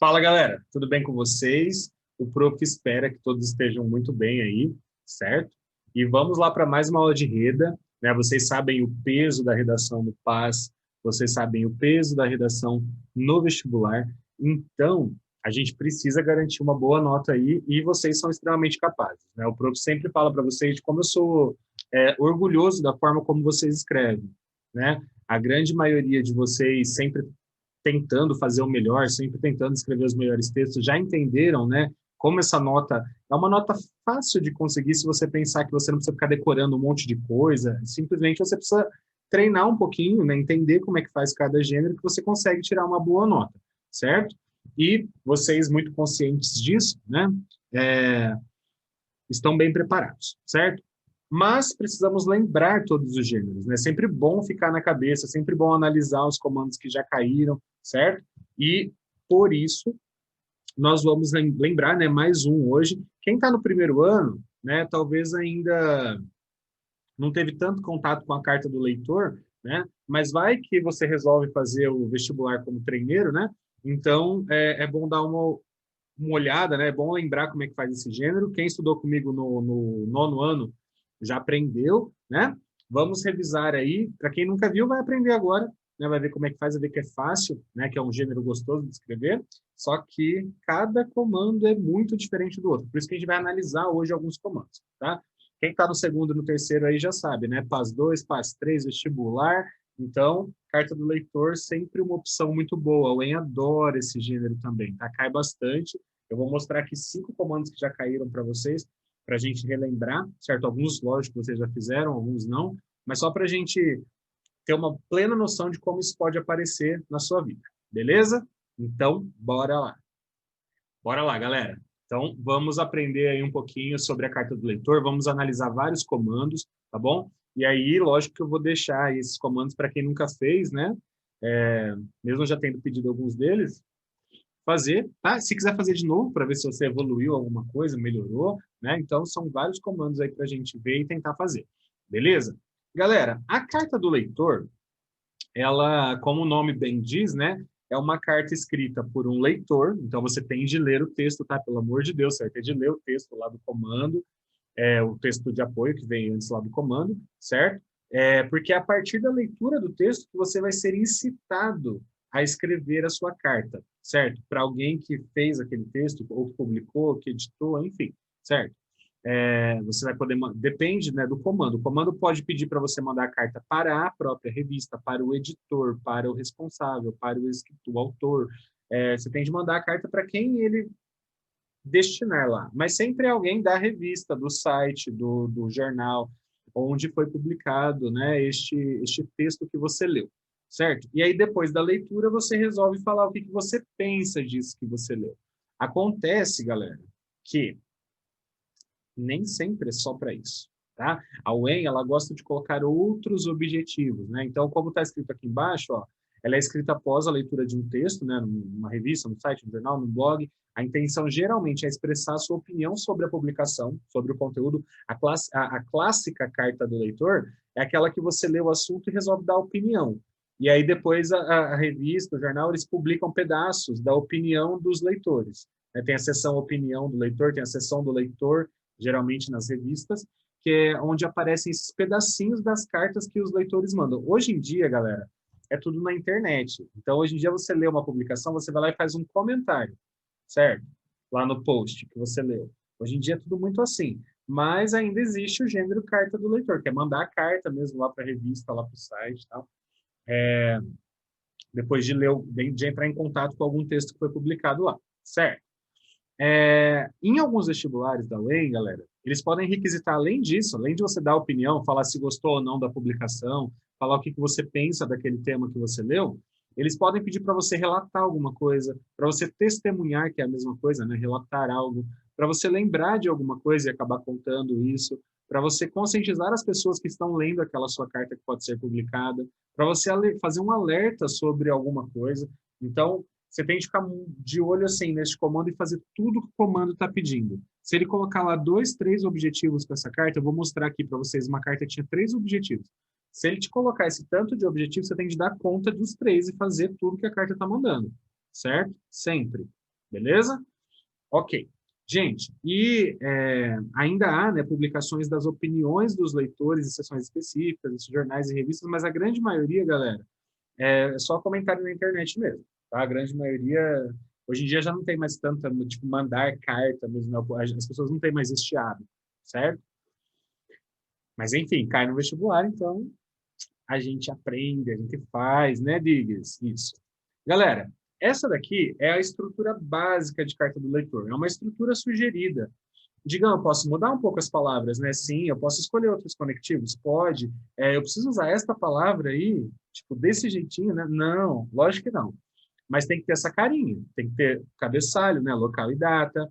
Fala, galera, tudo bem com vocês? O Prof espera que todos estejam muito bem aí, certo? E vamos lá para mais uma aula de reda, né? Vocês sabem o peso da redação no PAS, vocês sabem o peso da redação no vestibular, então a gente precisa garantir uma boa nota aí e vocês são extremamente capazes, né? O Prof sempre fala para vocês de como eu sou orgulhoso da forma como vocês escrevem, né? A grande maioria de vocês sempre tentando fazer o melhor, sempre tentando escrever os melhores textos, já entenderam, né, como essa nota é uma nota fácil de conseguir se você pensar que você não precisa ficar decorando um monte de coisa, simplesmente você precisa treinar um pouquinho, né, entender como é que faz cada gênero, que você consegue tirar uma boa nota, certo? E vocês, muito conscientes disso, né, é, estão bem preparados, certo? Mas precisamos lembrar todos os gêneros, né? Sempre bom ficar na cabeça, sempre bom analisar os comandos que já caíram, certo? E, por isso, nós vamos lembrar, né, mais um hoje. Quem está no primeiro ano, né, talvez ainda não teve tanto contato com a carta do leitor, né? Mas vai que você resolve fazer o vestibular como treineiro, né? Então, é bom dar uma olhada, né? É bom lembrar como é que faz esse gênero. Quem estudou comigo no nono ano já aprendeu, né? Vamos revisar aí. Para quem nunca viu, vai aprender agora, né? Vai ver como é que faz, vai ver que é fácil, né? Que é um gênero gostoso de escrever. Só que cada comando é muito diferente do outro. Por isso que a gente vai analisar hoje alguns comandos, tá? Quem está no segundo e no terceiro aí já sabe, né? PAS 2, PAS 3, vestibular. Então, carta do leitor sempre uma opção muito boa. O EN adora esse gênero também, tá? Cai bastante. Eu vou mostrar aqui 5 comandos que já caíram para vocês, para a gente relembrar, certo? Alguns, lógico, vocês já fizeram, alguns não, mas só para a gente ter uma plena noção de como isso pode aparecer na sua vida, beleza? Então, bora lá. Bora lá, galera. Então, vamos aprender aí um pouquinho sobre a carta do leitor, vamos analisar vários comandos, tá bom? E aí, lógico que eu vou deixar esses comandos para quem nunca fez, né? Mesmo já tendo pedido alguns deles, fazer, tá? Se quiser fazer de novo para ver se você evoluiu alguma coisa, melhorou, né? Então são vários comandos aí para a gente ver e tentar fazer, beleza? Galera, a carta do leitor, ela, como o nome bem diz, né? É uma carta escrita por um leitor, então você tem de ler o texto, tá? Pelo amor de Deus, você vai ter de ler o texto lá do comando, o texto de apoio que vem antes lá do comando, certo? Porque é a partir da leitura do texto que você vai ser incitado a escrever a sua carta, certo? Para alguém que fez aquele texto, ou que publicou, que editou, enfim, certo? Você vai poder, depende, né, do comando. O comando pode pedir para você mandar a carta para a própria revista, para o editor, para o responsável, para o autor. Você tem de mandar a carta para quem ele destinar lá, mas sempre é alguém da revista, do site, do jornal, onde foi publicado, né, este texto que você leu, certo? E aí, depois da leitura, você resolve falar o que você pensa disso que você leu. Acontece, galera, que nem sempre é só para isso, tá? A UEM, ela gosta de colocar outros objetivos, né? Então, como está escrito aqui embaixo, ó, ela é escrita após a leitura de um texto, né, numa revista, no site, no jornal, no blog. A intenção geralmente é expressar a sua opinião sobre a publicação, sobre o conteúdo. A clássica carta do leitor é aquela que você lê o assunto e resolve dar opinião. E aí depois a revista, o jornal, eles publicam pedaços da opinião dos leitores. Tem a seção opinião do leitor, tem a seção do leitor, geralmente nas revistas, que é onde aparecem esses pedacinhos das cartas que os leitores mandam. Hoje em dia, galera, é tudo na internet. Então, hoje em dia, você lê uma publicação, você vai lá e faz um comentário, certo? Lá no post que você leu. Hoje em dia é tudo muito assim. Mas ainda existe o gênero carta do leitor, que é mandar a carta mesmo lá para a revista, lá para o site e tal. Depois de ler, de entrar em contato com algum texto que foi publicado lá, certo? Em alguns vestibulares da UEM, galera, eles podem requisitar, além disso, além de você dar opinião, falar se gostou ou não da publicação, falar o que você pensa daquele tema que você leu, eles podem pedir para você relatar alguma coisa, para você testemunhar, que é a mesma coisa, né? Relatar algo, para você lembrar de alguma coisa e acabar contando isso, para você conscientizar as pessoas que estão lendo aquela sua carta que pode ser publicada, para você fazer um alerta sobre alguma coisa. Então, você tem que ficar de olho assim nesse comando e fazer tudo que o comando está pedindo. Se ele colocar lá 2, 3 objetivos com essa carta, eu vou mostrar aqui para vocês uma carta que tinha 3 objetivos. Se ele te colocar esse tanto de objetivos, você tem que dar conta dos 3 e fazer tudo que a carta está mandando, certo? Sempre. Beleza? Ok. Gente, e ainda há, né, publicações das opiniões dos leitores em sessões específicas, em jornais e revistas, mas a grande maioria, galera, é só comentário na internet mesmo, tá? A grande maioria, hoje em dia já não tem mais tanta, tipo, mandar carta mesmo, né? As pessoas não têm mais este hábito, certo? Mas enfim, cai no vestibular, então a gente aprende, a gente faz, né, Diggs? Isso. Galera, essa daqui é a estrutura básica de carta do leitor. É uma estrutura sugerida. Digam, eu posso mudar um pouco as palavras, né? Sim, eu posso escolher outros conectivos? Pode. Eu preciso usar esta palavra aí, tipo, desse jeitinho, né? Não, lógico que não. Mas tem que ter essa carinha, tem que ter cabeçalho, né? Local e data,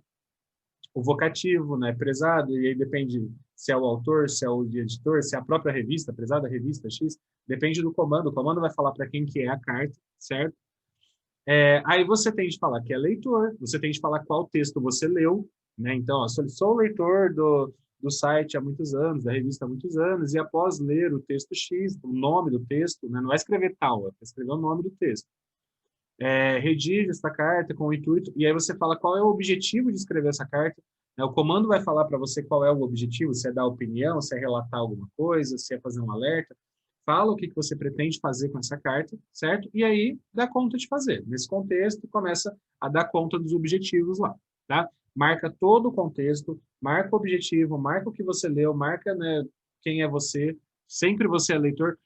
o vocativo, né? Prezado, e aí depende se é o autor, se é o editor, se é a própria revista, prezada revista X, depende do comando. O comando vai falar para quem que é a carta, certo? Aí você tem de falar que é leitor, você tem de falar qual texto você leu, né? Então, ó, sou leitor do site há muitos anos, da revista há muitos anos, e após ler o texto X, o nome do texto, né? Não é escrever tal, é escrever o nome do texto. Redige esta carta com o intuito, e aí você fala qual é o objetivo de escrever essa carta, né? O comando vai falar para você qual é o objetivo, se é dar opinião, se é relatar alguma coisa, se é fazer um alerta. Fala o que você pretende fazer com essa carta, certo? E aí dá conta de fazer. Nesse contexto, começa a dar conta dos objetivos lá, tá? Marca todo o contexto, marca o objetivo, marca o que você leu, marca, né, quem é você. Sempre você é leitor.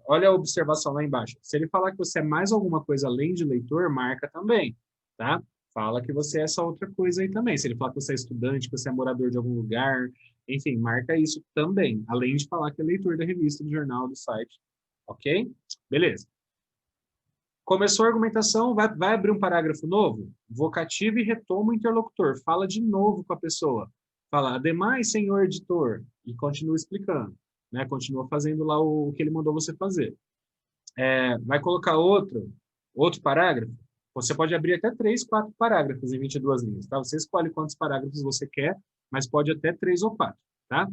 Olha a observação lá embaixo. Se ele falar que você é mais alguma coisa além de leitor, marca também, tá? Fala que você é essa outra coisa aí também. Se ele falar que você é estudante, que você é morador de algum lugar, enfim, marca isso também, além de falar que é leitor da revista, do jornal, do site. Ok? Beleza. Começou a argumentação, vai abrir um parágrafo novo? Vocativo e retoma o interlocutor. Fala de novo com a pessoa. Fala, ademais, senhor editor, e continua explicando. Né? Continua fazendo lá o que ele mandou você fazer. Vai colocar outro parágrafo? Você pode abrir até 3, 4 parágrafos em 22 linhas. Tá? Você escolhe quantos parágrafos você quer, mas pode até 3 ou 4. Tá?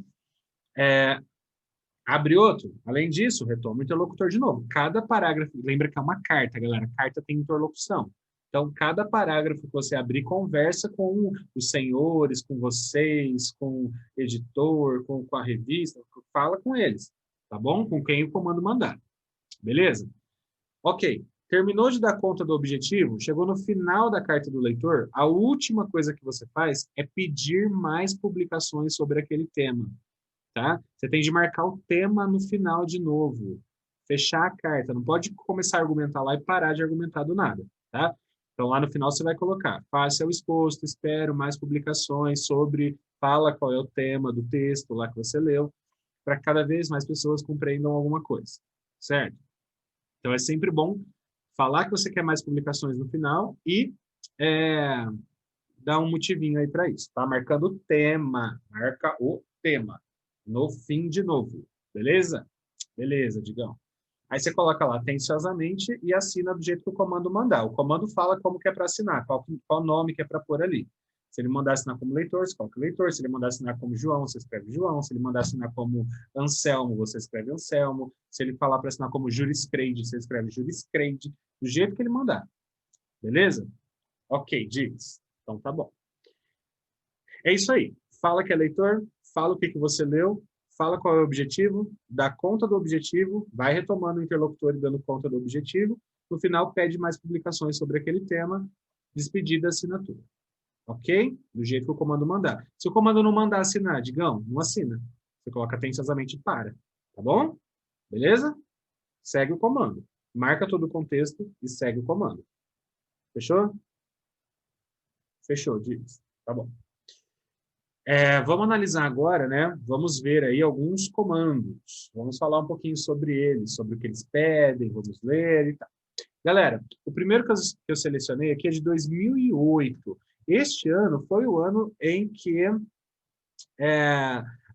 Abre outro. Além disso, retoma o interlocutor de novo. Cada parágrafo, lembra que é uma carta, galera. Carta tem interlocução. Então, cada parágrafo que você abrir, conversa com os senhores, com vocês, com o editor, com a revista, fala com eles, tá bom? Com quem o comando mandar. Beleza? Ok. Terminou de dar conta do objetivo, chegou no final da carta do leitor, a última coisa que você faz é pedir mais publicações sobre aquele tema. Tá? Você tem de marcar o tema no final de novo. Fechar a carta. Não pode começar a argumentar lá e parar de argumentar do nada. Tá? Então, lá no final você vai colocar, faça o exposto, espero mais publicações sobre, fala qual é o tema do texto lá que você leu, para que cada vez mais pessoas compreendam alguma coisa. Certo? Então, é sempre bom falar que você quer mais publicações no final e é, dar um motivinho aí para isso. Tá? Marcando o tema. Marca o tema no fim de novo, beleza? Beleza, Digão. Aí você coloca lá atenciosamente e assina do jeito que o comando mandar. O comando fala como que é para assinar, qual nome que é para pôr ali. Se ele mandar assinar como leitor, você coloca leitor. Se ele mandar assinar como João, você escreve João. Se ele mandar assinar como Anselmo, você escreve Anselmo. Se ele falar para assinar como Juriscreide, você escreve Juriscreide, do jeito que ele mandar. Beleza? Ok, diz. Então tá bom. É isso aí. Fala que é leitor, fala o que você leu, fala qual é o objetivo, dá conta do objetivo, vai retomando o interlocutor e dando conta do objetivo. No final, pede mais publicações sobre aquele tema, despedida, assinatura. Ok? Do jeito que o comando mandar. Se o comando não mandar assinar, Digão, não assina. Você coloca atenciosamente e para. Tá bom? Beleza? Segue o comando. Marca todo o contexto e segue o comando. Fechou? Fechou, diz. Tá bom. Vamos analisar agora, né? Vamos ver aí alguns comandos. Vamos falar um pouquinho sobre eles, sobre o que eles pedem, vamos ler e tal. Galera, o primeiro que eu selecionei aqui é de 2008. Este ano foi o ano em que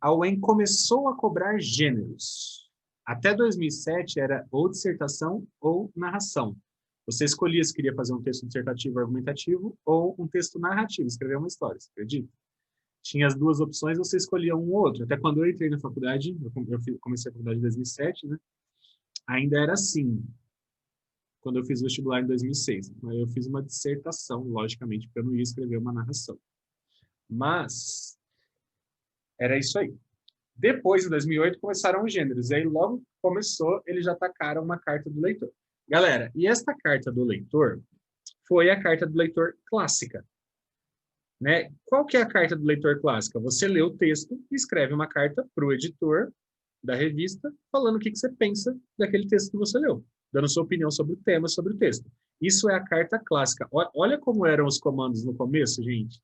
a UEM começou a cobrar gêneros. Até 2007 era ou dissertação ou narração. Você escolhia se queria fazer um texto dissertativo argumentativo ou um texto narrativo, escrever uma história, você acredita? Tinha as duas opções, você escolhia um ou outro. Até quando eu entrei na faculdade, eu comecei a faculdade em 2007, né? Ainda era assim. quando eu fiz vestibular em 2006. Mas eu fiz uma dissertação, logicamente, porque eu não ia escrever uma narração. Mas era isso aí. Depois, em 2008, começaram os gêneros. E aí, logo que começou, eles já tacaram uma carta do leitor. Galera, e esta carta do leitor foi a carta do leitor clássica. Né? Qual que é a carta do leitor clássica? Você lê o texto e escreve uma carta para o editor da revista, falando o que você pensa daquele texto que você leu, dando sua opinião sobre o tema, sobre o texto. Isso é a carta clássica. Olha como eram os comandos no começo, gente.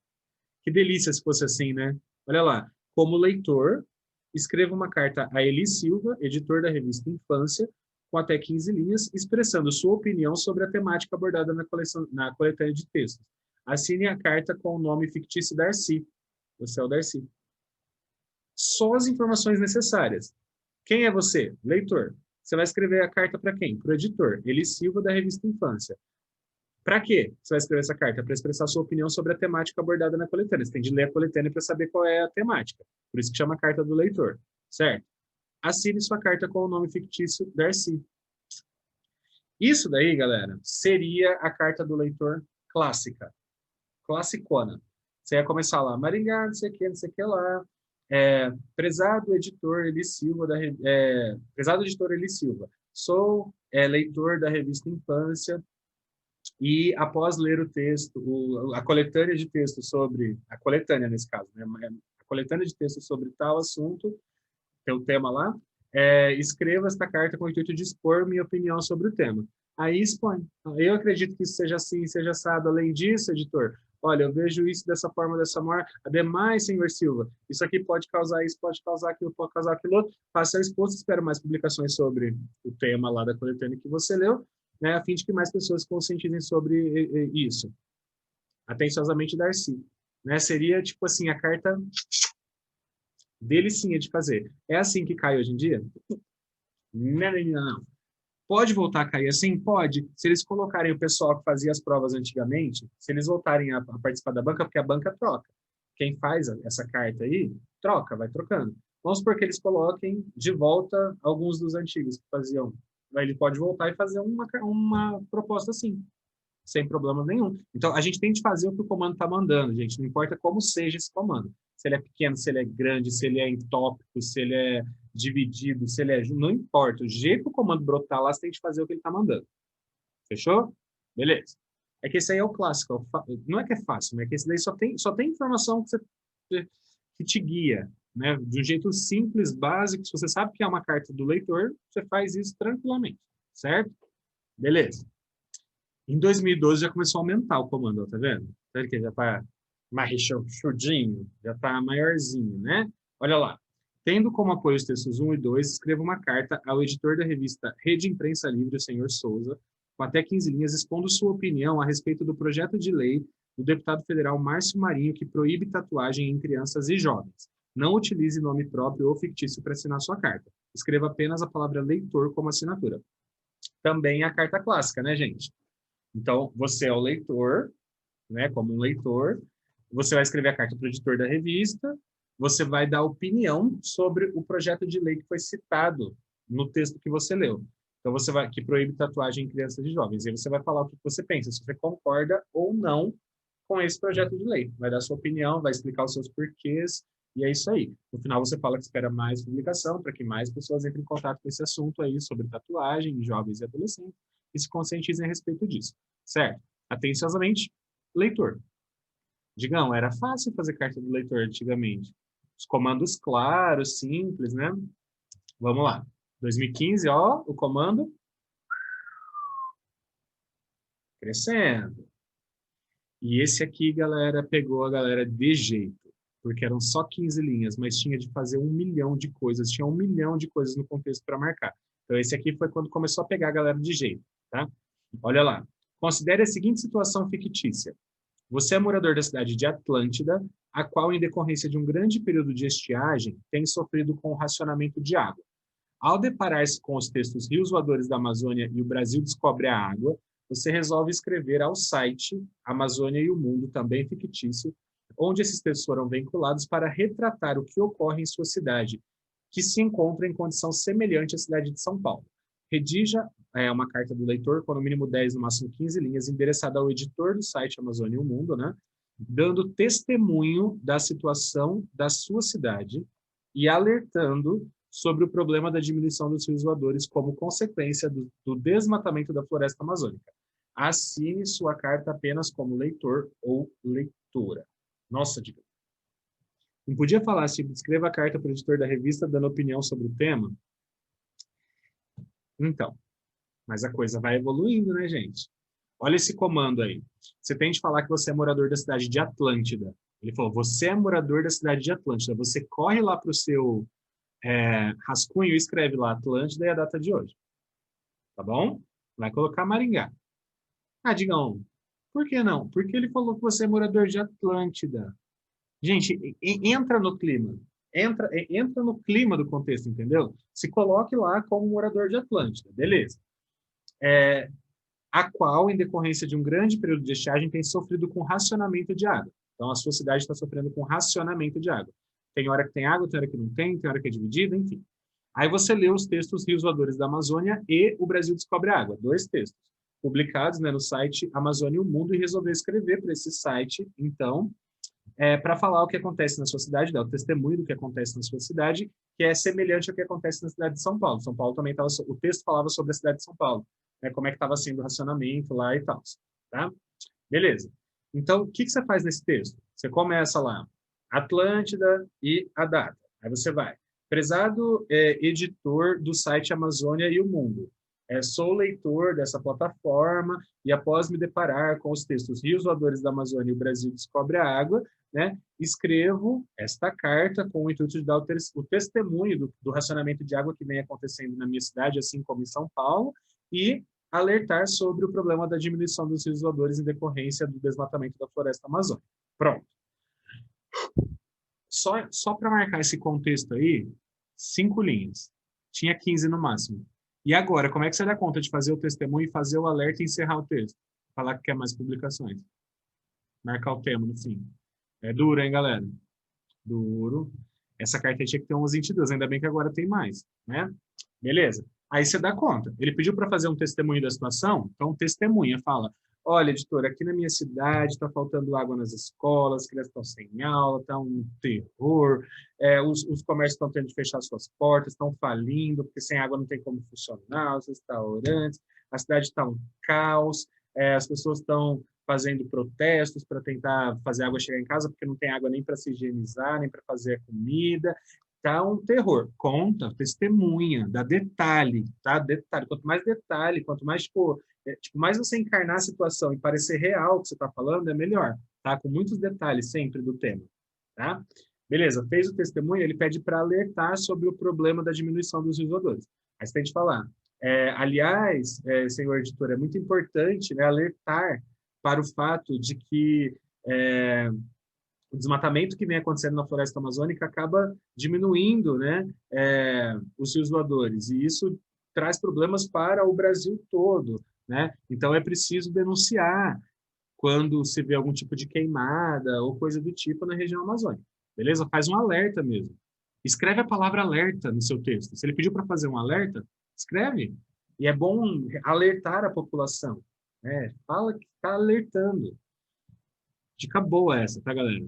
Que delícia se fosse assim, né? Olha lá. Como leitor, escreva uma carta a Eli Silva, editor da revista Infância, com até 15 linhas, expressando sua opinião sobre a temática abordada na coletânea de textos. Assine a carta com o nome fictício Darcy. Você é o Darcy. Só as informações necessárias. Quem é você? Leitor. Você vai escrever a carta para quem? Para o editor, Eli Silva, da revista Infância. Para quê você vai escrever essa carta? Para expressar sua opinião sobre a temática abordada na coletânea. Você tem de ler a coletânea para saber qual é a temática. Por isso que chama carta do leitor, certo? Assine sua carta com o nome fictício Darcy. Isso daí, galera, seria a carta do leitor clássica. Classicona. Você ia começar lá, Maringá, não sei o que lá. Prezado editor Eli Silva, prezado editor Eli Silva, sou leitor da revista Infância e após ler o texto, a coletânea de texto sobre, a coletânea nesse caso, né, a coletânea de texto sobre tal assunto, tem o tema lá, escreva esta carta com o intuito de expor minha opinião sobre o tema. Aí expõe. Eu acredito que isso seja assim, seja assado. Além disso, editor, olha, eu vejo isso dessa forma, dessa forma. Ademais, senhor Silva, isso aqui pode causar isso, pode causar aquilo, pode causar aquilo outro. Faça exposto, espero mais publicações sobre o tema lá da coletânea que você leu, né, a fim de que mais pessoas conscientizem sobre isso. Atenciosamente, Darcy. Né, seria, tipo assim, a carta delicinha de fazer. É assim que cai hoje em dia? Não, não, não. Pode voltar a cair assim? Pode. Se eles colocarem o pessoal que fazia as provas antigamente, se eles voltarem a participar da banca, porque a banca troca. Quem faz essa carta aí, troca, vai trocando. Vamos supor que eles coloquem de volta alguns dos antigos que faziam. Aí ele pode voltar e fazer uma proposta assim, sem problema nenhum. Então, a gente tem de fazer o que o comando está mandando, gente. Não importa como seja esse comando. Se ele é pequeno, se ele é grande, se ele é em tópico, se ele é dividido, se ele é... Não importa. O jeito que o comando brotar lá, você tem de fazer o que ele está mandando. Fechou? Beleza. É que esse aí é o clássico. Não é que é fácil, mas é que esse daí só tem informação que te guia. Né? De um jeito simples, básico. Se você sabe que é uma carta do leitor, você faz isso tranquilamente. Certo? Beleza. Em 2012 já começou a aumentar o comando, ó, tá vendo? Tá vendo que já está mais rechonchudinho, já está maiorzinho, né? Olha lá. Tendo como apoio os textos 1 e 2, escreva uma carta ao editor da revista Rede Imprensa Livre, o senhor Souza, com até 15 linhas, expondo sua opinião a respeito do projeto de lei do deputado federal Márcio Marinho, que proíbe tatuagem em crianças e jovens. Não utilize nome próprio ou fictício para assinar sua carta. Escreva apenas a palavra leitor como assinatura. Também a carta clássica, né, gente? Então, você é o leitor, né, como um leitor, você vai escrever a carta para o editor da revista, você vai dar opinião sobre o projeto de lei que foi citado no texto que você leu. Então, que proíbe tatuagem em crianças e jovens. E aí você vai falar o que você pensa, se você concorda ou não com esse projeto de lei. Vai dar sua opinião, vai explicar os seus porquês, e é isso aí. No final, você fala que espera mais publicação, para que mais pessoas entrem em contato com esse assunto aí, sobre tatuagem em jovens e adolescentes, e se conscientizem a respeito disso. Certo? Atenciosamente, leitor. Digam, era fácil fazer carta do leitor antigamente. Os comandos claros, simples, né? Vamos lá. 2015, ó, o comando crescendo. E esse aqui, galera, pegou a galera de jeito, porque eram só 15 linhas, mas tinha de fazer 1 milhão de coisas, tinha 1 milhão de coisas no contexto para marcar. Então, esse aqui foi quando começou a pegar a galera de jeito, tá? Olha lá. Considere a seguinte situação fictícia. Você é morador da cidade de Atlântida, a qual, em decorrência de um grande período de estiagem, tem sofrido com o racionamento de água. Ao deparar-se com os textos Rios Voadores da Amazônia e o Brasil Descobre a Água, você resolve escrever ao site Amazônia e o Mundo, também fictício, onde esses textos foram vinculados para retratar o que ocorre em sua cidade, que se encontra em condição semelhante à cidade de São Paulo. Redija uma carta do leitor com no mínimo 10, no máximo 15 linhas, endereçada ao editor do site Amazônia e o Mundo, né? Dando testemunho da situação da sua cidade e alertando sobre o problema da diminuição dos rios voadores como consequência do desmatamento da floresta amazônica. Assine sua carta apenas como leitor ou leitora. Nossa, diga. Não podia falar assim, escreva a carta para o editor da revista dando opinião sobre o tema? Então, mas a coisa vai evoluindo, né, gente? Olha esse comando aí. Você tem de falar que você é morador da cidade de Atlântida. Ele falou, você é morador da cidade de Atlântida. Você corre lá para o seu rascunho e escreve lá Atlântida e a data de hoje. Tá bom? Vai colocar Maringá. Ah, Digão, por que não? Porque ele falou que você é morador de Atlântida. Gente, entra no clima. Entra no clima do contexto, entendeu? Se coloque lá como morador de Atlântida. Beleza. A qual, em decorrência de um grande período de estiagem, tem sofrido com racionamento de água. Então, a sua cidade está sofrendo com racionamento de água. Tem hora que tem água, tem hora que não tem hora que é dividida, enfim. Aí você lê os textos Rios Voadores da Amazônia e O Brasil Descobre a Água, 2 textos, publicados, né, no site Amazônia e o Mundo, e resolveu escrever para esse site, então, para falar o que acontece na sua cidade, dar o testemunho do que acontece na sua cidade, que é semelhante ao que acontece na cidade de São Paulo. São Paulo também estava, o texto falava sobre a cidade de São Paulo, né, como é que estava sendo o racionamento lá e tal, tá? Beleza. Então, o que você faz nesse texto? Você começa lá, Atlântida e a data. Aí você vai, prezado editor do site Amazônia e o Mundo. Sou leitor dessa plataforma e após me deparar com os textos Rios Voadores da Amazônia e o Brasil Descobre a Água, né, escrevo esta carta com o intuito de dar o testemunho do racionamento de água que vem acontecendo na minha cidade, assim como em São Paulo, e alertar sobre o problema da diminuição dos rios voadores em decorrência do desmatamento da floresta amazônica. Pronto. Só para marcar esse contexto aí, 5 linhas. Tinha 15 no máximo. E agora, como é que você dá conta de fazer o testemunho e fazer o alerta e encerrar o texto? Falar que quer mais publicações. Marcar o tema no fim. É duro, hein, galera? Duro. Essa carta tinha que ter umas 22, ainda bem que agora tem mais, né? Beleza. Aí você dá conta. Ele pediu para fazer um testemunho da situação, então testemunha, fala, olha, editor, aqui na minha cidade está faltando água nas escolas, as crianças estão sem aula, está um terror, os comércios estão tendo de fechar suas portas, estão falindo, porque sem água não tem como funcionar, os restaurantes, a cidade está um caos, as pessoas estão fazendo protestos para tentar fazer a água chegar em casa, porque não tem água nem para se higienizar, nem para fazer a comida. Tá um terror. Conta, testemunha, dá detalhe, tá? Detalhe. Quanto mais detalhe, quanto mais, mais você encarnar a situação e parecer real o que você está falando, é melhor, tá? Com muitos detalhes sempre do tema, tá? Beleza, fez o testemunho, ele pede para alertar sobre o problema da diminuição dos rios voadores. Aí você tem de falar. Aliás, senhor editor, é muito importante, né, alertar para o fato de que o desmatamento que vem acontecendo na floresta amazônica acaba diminuindo, né, os rios voadores, e isso traz problemas para o Brasil todo, né? Então é preciso denunciar quando se vê algum tipo de queimada ou coisa do tipo na região amazônica, beleza? Faz um alerta mesmo. Escreve a palavra alerta no seu texto. Se ele pediu para fazer um alerta, escreve. E é bom alertar a população, né? Fala que está alertando. Dica boa essa, tá, galera?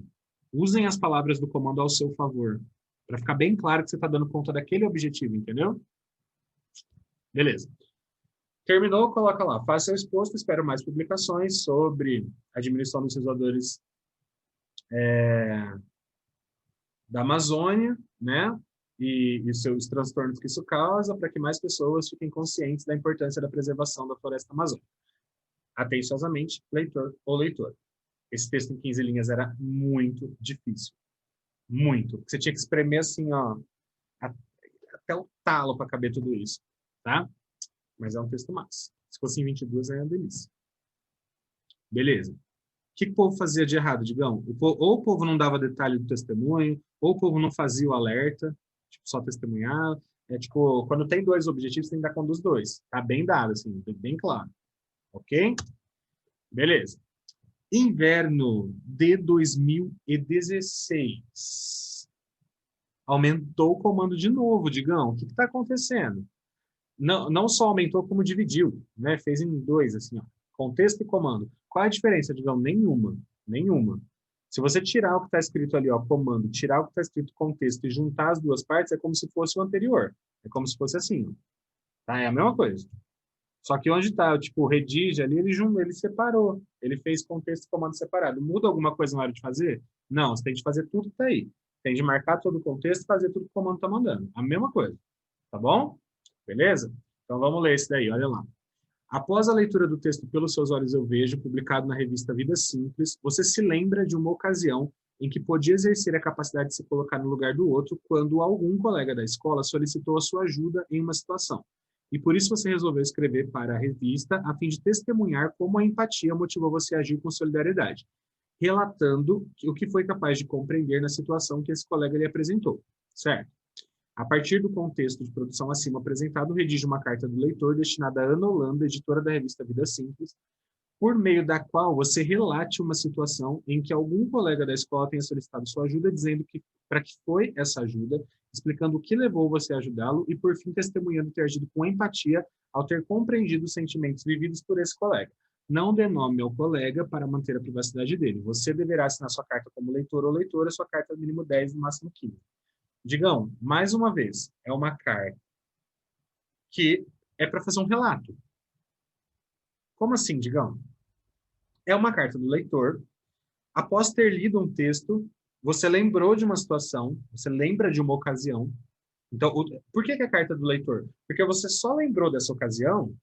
Usem as palavras do comando ao seu favor, para ficar bem claro que você está dando conta daquele objetivo, entendeu? Beleza. Terminou, coloca lá. Faça seu exposto, espero mais publicações sobre a diminuição dos risodores da Amazônia, né? E seus transtornos que isso causa, para que mais pessoas fiquem conscientes da importância da preservação da floresta amazônica. Atenciosamente, leitor ou leitora. Esse texto em 15 linhas era muito difícil. Muito. Você tinha que espremer assim, ó, até o talo para caber tudo isso, tá? Mas é um texto massa. Se fosse em 22, é uma delícia. Beleza. O que o povo fazia de errado, Digão? Ou o povo não dava detalhe do testemunho, ou o povo não fazia o alerta, tipo, só testemunhar. Tipo, quando tem 2 objetivos, tem que dar conta dos 2. Tá bem dado, assim, bem claro. Ok? Beleza. Inverno de 2016. Aumentou o comando de novo, Digão. O que está acontecendo? não só aumentou, como dividiu, né? Fez em dois, assim, ó, contexto e comando. Qual é a diferença, Digão? Nenhuma, nenhuma. Se você tirar o que está escrito ali, ó, comando, tirar o que está escrito contexto e juntar as duas partes, é como se fosse o anterior. É como se fosse assim, ó, tá? É a mesma coisa. Só que onde está, tipo, redige ali, ele separou. Ele fez contexto e comando separado. Muda alguma coisa na hora de fazer? Não, você tem de fazer tudo que está aí. Tem de marcar todo o contexto e fazer tudo que o comando está mandando. A mesma coisa, tá bom? Beleza? Então vamos ler esse daí, olha lá. Após a leitura do texto Pelos Seus Olhos Eu Vejo, publicado na revista Vida Simples, você se lembra de uma ocasião em que podia exercer a capacidade de se colocar no lugar do outro quando algum colega da escola solicitou a sua ajuda em uma situação. E por isso você resolveu escrever para a revista a fim de testemunhar como a empatia motivou você a agir com solidariedade, relatando o que foi capaz de compreender na situação que esse colega lhe apresentou, certo? A partir do contexto de produção acima apresentado, redige uma carta do leitor destinada a Ana Holanda, editora da revista Vida Simples, por meio da qual você relate uma situação em que algum colega da escola tenha solicitado sua ajuda, dizendo que para que foi essa ajuda, explicando o que levou você a ajudá-lo e, por fim, testemunhando ter agido com empatia ao ter compreendido os sentimentos vividos por esse colega. Não dê nome ao colega para manter a privacidade dele. Você deverá assinar sua carta como leitor ou leitora, sua carta no mínimo 10, no máximo 15. Digão, mais uma vez, é uma carta que é para fazer um relato. Como assim, Digão? É uma carta do leitor. Após ter lido um texto, você lembrou de uma situação, você lembra de uma ocasião. Então, por que é a carta do leitor? Porque você só lembrou dessa ocasião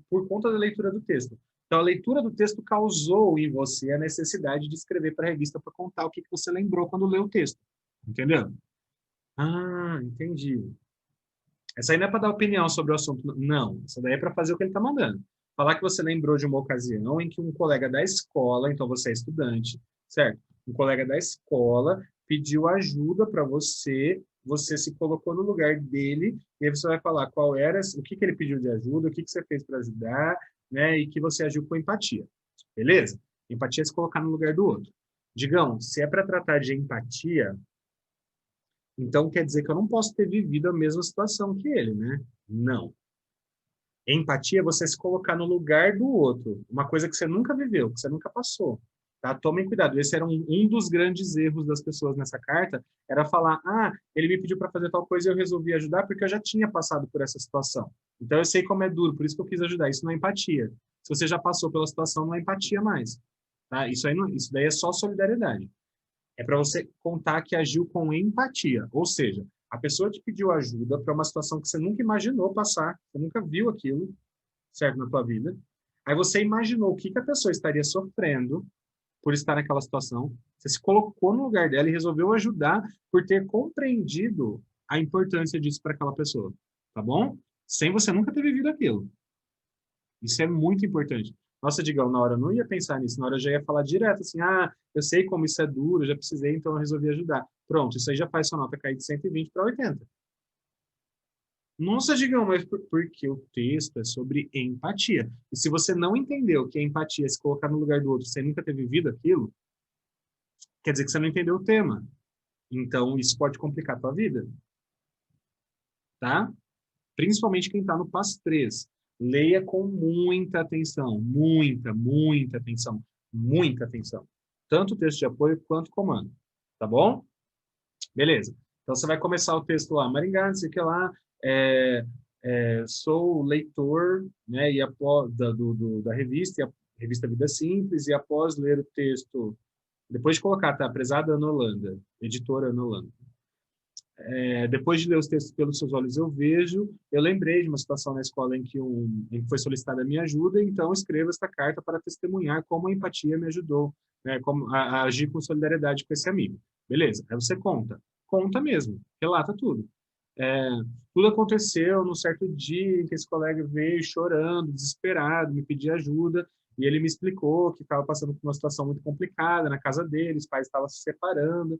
por conta da leitura do texto. Então, a leitura do texto causou em você a necessidade de escrever para a revista para contar o que você lembrou quando leu o texto. Entendeu? Ah, entendi. Essa aí não é para dar opinião sobre o assunto. Não, essa daí é para fazer o que ele está mandando. Falar que você lembrou de uma ocasião em que um colega da escola, então você é estudante, certo? Um colega da escola pediu ajuda para você, você se colocou no lugar dele, e aí você vai falar qual era, o que ele pediu de ajuda, o que você fez para ajudar, né? E que você agiu com empatia. Beleza? Empatia é se colocar no lugar do outro. Digão, se é para tratar de empatia, então quer dizer que eu não posso ter vivido a mesma situação que ele, né? Não. Empatia é você se colocar no lugar do outro, uma coisa que você nunca viveu, que você nunca passou. Tá? Tomem cuidado. Esse era um dos grandes erros das pessoas nessa carta, era falar, ele me pediu para fazer tal coisa e eu resolvi ajudar porque eu já tinha passado por essa situação. Então eu sei como é duro, por isso que eu quis ajudar. Isso não é empatia. Se você já passou pela situação, não é empatia mais. Tá? Isso daí é só solidariedade. É para você contar que agiu com empatia. Ou seja, a pessoa te pediu ajuda para uma situação que você nunca imaginou passar, você nunca viu aquilo, certo, na tua vida. Aí você imaginou o que a pessoa estaria sofrendo por estar naquela situação. Você se colocou no lugar dela e resolveu ajudar por ter compreendido a importância disso para aquela pessoa. Tá bom? Sem você nunca ter vivido aquilo. Isso é muito importante. Nossa, Digão, na hora eu não ia pensar nisso, na hora eu já ia falar direto assim, eu sei como isso é duro, eu já precisei, então eu resolvi ajudar. Pronto, isso aí já faz sua nota cair de 120 para 80. Nossa, Digão, mas porque o texto é sobre empatia. E se você não entendeu que a empatia é se colocar no lugar do outro sem nunca ter vivido aquilo, quer dizer que você não entendeu o tema. Então, isso pode complicar a tua vida, tá? Principalmente quem está no passo 3. Leia com muita atenção, muita atenção, muita atenção. Tanto o texto de apoio quanto o comando, tá bom? Beleza. Então, você vai começar o texto lá, Maringá, não sei o que lá, sou leitor, né, e após, da revista, a revista Vida Simples, e após ler o texto, depois de colocar, tá, prezada Ana Holanda, editora Ana Holanda, depois de ler os textos Pelos Seus Olhos Eu Vejo, eu lembrei de uma situação na escola em que foi solicitada a minha ajuda, então escrevo esta carta para testemunhar como a empatia me ajudou, né, como a agir com solidariedade com esse amigo. Beleza, aí você conta mesmo, relata tudo. Tudo aconteceu num certo dia em que esse colega veio chorando, desesperado, me pedir ajuda, e ele me explicou que estava passando por uma situação muito complicada na casa dele, os pais estavam se separando,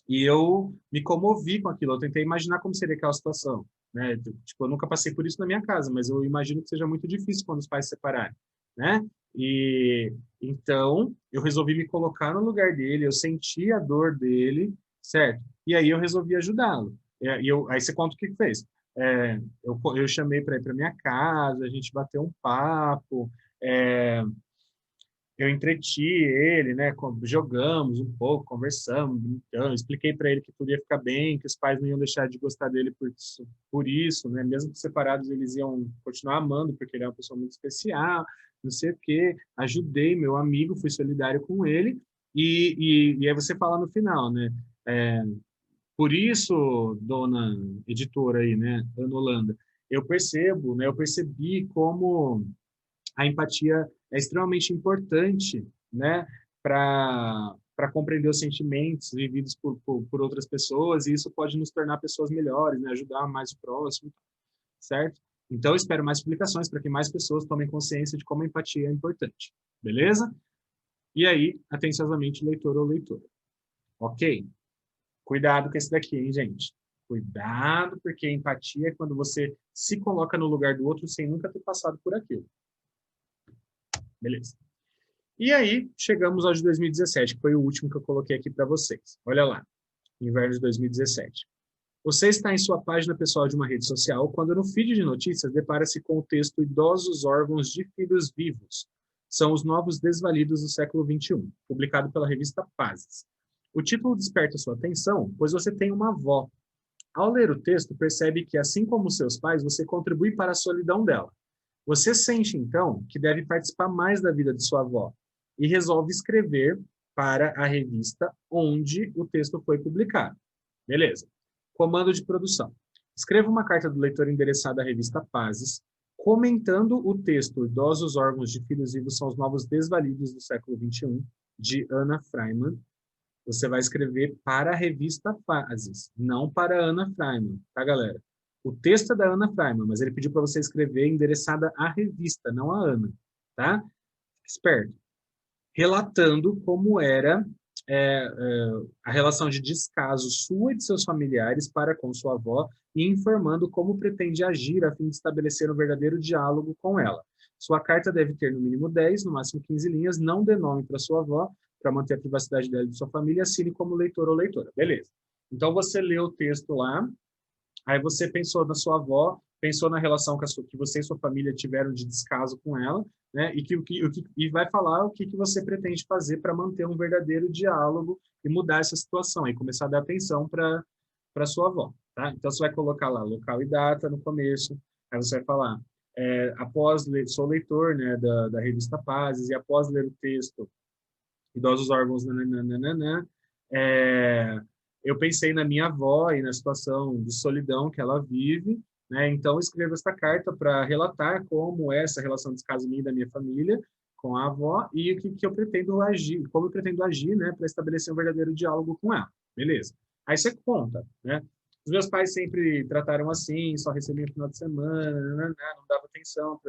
e eu me comovi com aquilo, eu tentei imaginar como seria aquela situação, né? Tipo, eu nunca passei por isso na minha casa, mas eu imagino que seja muito difícil quando os pais se separarem, né? E então eu resolvi me colocar no lugar dele, eu senti a dor dele, certo? E aí eu resolvi ajudá-lo. Aí você conta o que fez. Eu chamei para ir para minha casa, a gente bateu um papo, é, eu entreti ele, né? Jogamos um pouco, conversamos, brincamos, expliquei para ele que tudo ia ficar bem, que os pais não iam deixar de gostar dele por isso, né? Mesmo que separados, eles iam continuar amando, porque ele é uma pessoa muito especial, não sei o quê. Ajudei meu amigo, fui solidário com ele, e aí você fala no final, né? É, por isso, dona editora aí, né, Ana Holanda, eu percebo, né? Eu percebi como a empatia é extremamente importante, né, para compreender os sentimentos vividos por outras pessoas, e isso pode nos tornar pessoas melhores, né, ajudar mais o próximo, certo? Então, eu espero mais publicações para que mais pessoas tomem consciência de como a empatia é importante, beleza? E aí, atenciosamente, leitor ou leitora. Ok? Cuidado com esse daqui, hein, gente? Cuidado, porque empatia é quando você se coloca no lugar do outro sem nunca ter passado por aquilo. Beleza. E aí, chegamos ao de 2017, que foi o último que eu coloquei aqui para vocês. Olha lá, inverno de 2017. Você está em sua página pessoal de uma rede social quando no feed de notícias depara-se com o texto Idosos órfãos de filhos vivos. São os novos desvalidos do século XXI, publicado pela revista Pazes. O título desperta sua atenção, pois você tem uma avó. Ao ler o texto, percebe que, assim como seus pais, você contribui para a solidão dela. Você sente, então, que deve participar mais da vida de sua avó e resolve escrever para a revista onde o texto foi publicado. Beleza. Comando de produção. Escreva uma carta do leitor endereçada à revista Pazes, comentando o texto Idosos órfãos de filhos vivos são os novos desvalidos do século XXI, de Ana Freiman. Você vai escrever para a revista Pazes, não para a Ana Freiman, tá, galera? O texto é da Ana Freiman, mas ele pediu para você escrever endereçada à revista, não à Ana, tá? Fique esperto. Relatando como era a relação de descaso sua e de seus familiares para com sua avó e informando como pretende agir a fim de estabelecer um verdadeiro diálogo com ela. Sua carta deve ter no mínimo 10, no máximo 15 linhas, não dê nome para sua avó, para manter a privacidade dela e de sua família, assine como leitor ou leitora. Beleza. Então, você leu o texto lá, aí você pensou na sua avó, pensou na relação que você e sua família tiveram de descaso com ela, né? E vai falar o que você pretende fazer para manter um verdadeiro diálogo e mudar essa situação, e começar a dar atenção para sua avó, tá? Então, você vai colocar lá local e data no começo, aí você vai falar, após ler, sou leitor, né, da revista Pazes, e após ler o texto Idosos órfãos, nananana, eu pensei na minha avó e na situação de solidão que ela vive, né? Então, escrevo esta carta para relatar como é essa relação de descaso minha e da minha família com a avó e o que eu pretendo agir, como eu pretendo agir, né, para estabelecer um verdadeiro diálogo com ela. Beleza. Aí você conta, né? Os meus pais sempre trataram assim, só recebiam no final de semana, nananana, não dava atenção,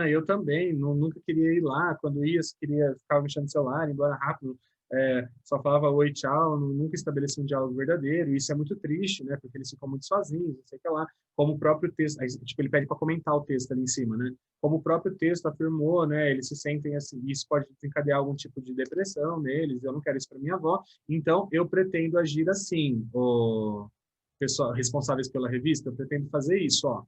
eu também, nunca queria ir lá, quando ia, queria ficar mexendo no celular, ir embora rápido, só falava oi, tchau, nunca estabelecia um diálogo verdadeiro, e isso é muito triste, né, porque eles ficam muito sozinhos, não sei o que lá, como o próprio texto, aí, tipo, ele pede para comentar o texto ali em cima, né, como o próprio texto afirmou, né, eles se sentem assim, isso pode desencadear algum tipo de depressão neles, eu não quero isso para minha avó, então eu pretendo agir assim, o pessoal responsáveis pela revista, eu pretendo fazer isso, ó,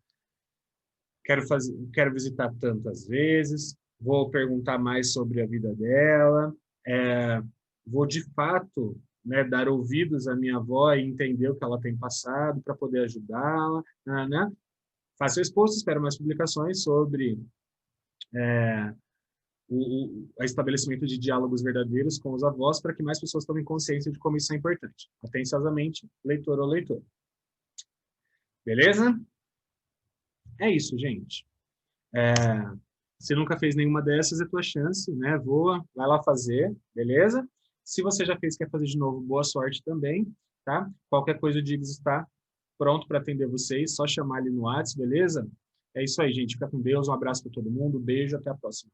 quero visitar tantas vezes, vou perguntar mais sobre a vida dela, vou de fato, né, dar ouvidos à minha avó e entender o que ela tem passado para poder ajudá-la, né? Faço o exposto, espero mais publicações sobre o estabelecimento de diálogos verdadeiros com os avós para que mais pessoas tomem consciência de como isso é importante. Atenciosamente, leitor ou leitor. Beleza? É isso, gente. Se nunca fez nenhuma dessas, é tua chance, né? Voa, vai lá fazer, beleza? Se você já fez e quer fazer de novo, boa sorte também, tá? Qualquer coisa o Diggs está pronto para atender vocês, só chamar ali no WhatsApp, beleza? É isso aí, gente. Fica com Deus, um abraço para todo mundo, beijo, até a próxima.